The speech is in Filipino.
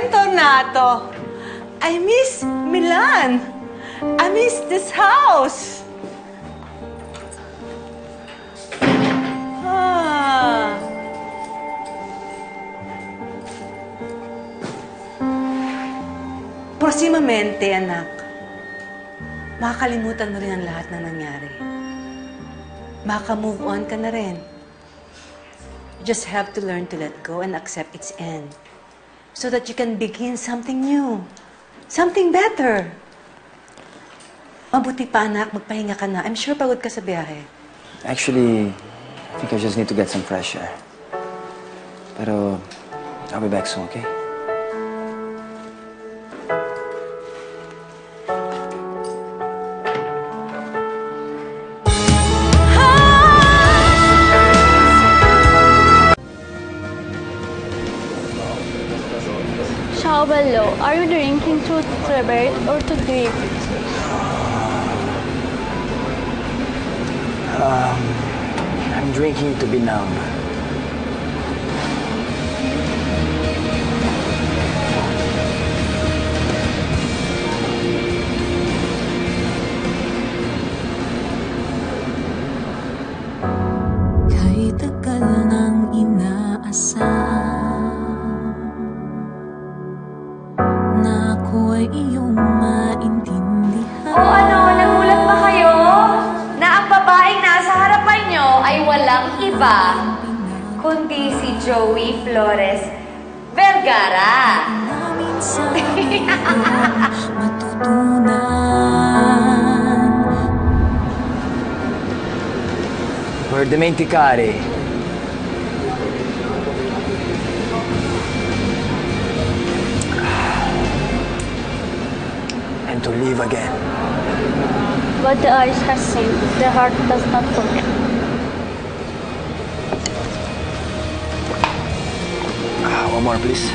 Bentornato. I miss Milan. I miss this house. Ah. Prosimamente, anak, makakalimutan mo rin ang lahat na nangyari. Maka-move on ka na rin. You just have to learn to let go and accept its end so that you can begin something new, something better. Mabuti pa, anak, magpahinga ka na. I'm sure pagod ka sa biyahe. Actually, I think I just need to get some fresh air. Pero, I'll be back soon, okay? Ciao Bello, are you drinking to celebrate or to drink? I'm drinking to be numb. Kay tagal nang inaasam na ako ay iyong maintindihan. O ano, nagulat ba kayo? Na ang babaeng nasa harapan nyo ay walang iba, kundi si Joey Flores Vergara. Namin sa matutunan. Per dimenticare. And to live again. What the eyes has seen, the heart does not forget. One more, please.